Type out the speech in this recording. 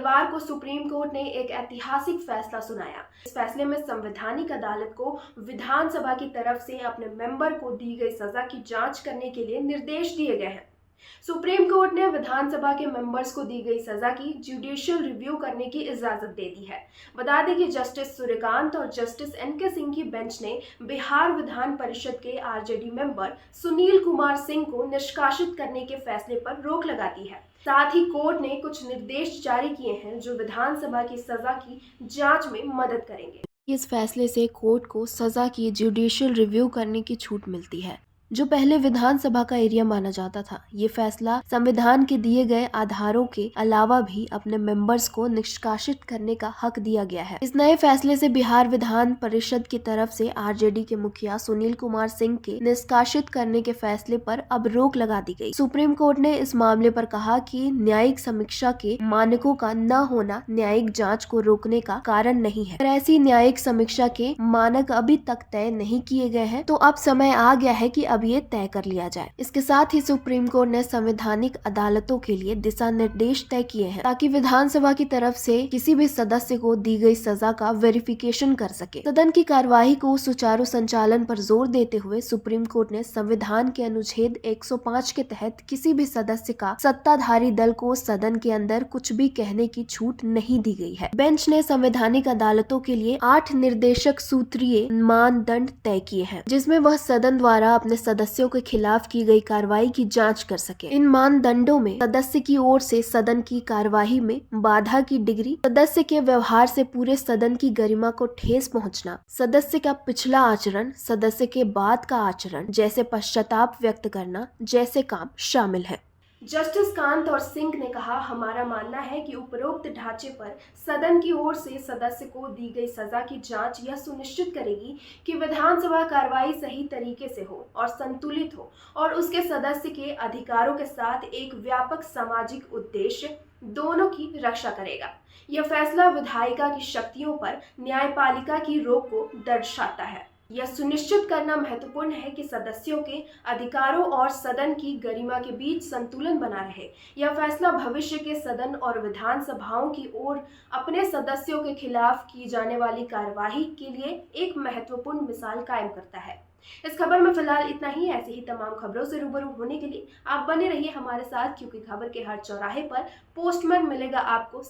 मंगलवार को supreme court ने एक ऐतिहासिक फैसला सुनाया। इस फैसले में संवैधानिक अदालत को विधानसभा की तरफ से अपने मेंबर को दी गई सजा की जांच करने के लिए निर्देश दिए गए हैं। सुप्रीम कोर्ट ने विधानसभा के मेंबर्स को दी गई सजा की जुडिशियल रिव्यू करने की इजाजत दे दी है। बता दें कि जस्टिस सूर्यकांत और जस्टिस एनके सिंह की बेंच ने बिहार विधान परिषद के आरजेडी मेंबर सुनील कुमार सिंह को निष्कासित करने के फैसले पर रोक लगा दी है। साथ ही कोर्ट ने कुछ निर्देश जारी किए हैं जो विधानसभा की सजा की जांच में मदद करेंगे। इस फैसले से कोर्ट को सजा की जुडिशियल रिव्यू करने की छूट मिलती है, जो पहले विधानसभा का एरिया माना जाता था। ये फैसला संविधान के दिए गए आधारों के अलावा भी अपने मेंबर्स को निष्कासित करने का हक दिया गया है। इस नए फैसले से बिहार विधान परिषद की तरफ से आरजेडी के मुखिया सुनील कुमार सिंह के निष्कासित करने के फैसले पर अब रोक लगा दी गई। सुप्रीम कोर्ट ने इस मामले पर कहा कि न्यायिक समीक्षा के मानकों का न होना न्यायिक जाँच को रोकने का कारण नहीं है। ऐसी न्यायिक समीक्षा के मानक अभी तक तय नहीं किए गए हैं, तो अब समय आ गया है कि अब ये तय कर लिया जाए। इसके साथ ही सुप्रीम कोर्ट ने संवैधानिक अदालतों के लिए दिशा निर्देश तय किए हैं ताकि विधानसभा की तरफ से किसी भी सदस्य को दी गई सजा का वेरिफिकेशन कर सके। सदन की कार्यवाही को सुचारू संचालन पर जोर देते हुए सुप्रीम कोर्ट ने संविधान के अनुच्छेद 105 के तहत किसी भी सदस्य का सत्ताधारी दल को सदन के अंदर कुछ भी कहने की छूट नहीं दी गई है। बेंच ने संवैधानिक अदालतों के लिए 8 निर्देशक सूत्रीय मानदंड तय किए हैं, जिसमें वह सदन द्वारा अपने सदस्यों के खिलाफ की गई कार्रवाई की जांच कर सके। इन मानदंडों में सदस्य की ओर से सदन की कार्यवाही में बाधा की डिग्री, सदस्य के व्यवहार से पूरे सदन की गरिमा को ठेस पहुंचना, सदस्य का पिछला आचरण, सदस्य के बाद का आचरण जैसे पश्चाताप व्यक्त करना जैसे काम शामिल है। जस्टिस कांत और सिंह ने कहा, हमारा मानना है कि उपरोक्त ढांचे पर सदन की ओर से सदस्य को दी गई सजा की जांच यह सुनिश्चित करेगी कि विधानसभा कार्रवाई सही तरीके से हो और संतुलित हो और उसके सदस्य के अधिकारों के साथ एक व्यापक सामाजिक उद्देश्य दोनों की रक्षा करेगा। यह फैसला विधायिका की शक्तियों पर न्यायपालिका की रोक को दर्शाता है। यह सुनिश्चित करना महत्वपूर्ण है कि सदस्यों के अधिकारों और सदन की गरिमा के बीच संतुलन बना रहे। यह फैसला भविष्य के सदन और विधानसभाओं की ओर अपने सदस्यों के खिलाफ की जाने वाली कार्यवाही के लिए एक महत्वपूर्ण मिसाल कायम करता है। इस खबर में फिलहाल इतना ही। ऐसी ही तमाम खबरों से रूबरू होने के लिए आप बने रहिए हमारे साथ, क्योंकि खबर के हर चौराहे पर पोस्टमैन मिलेगा आपको।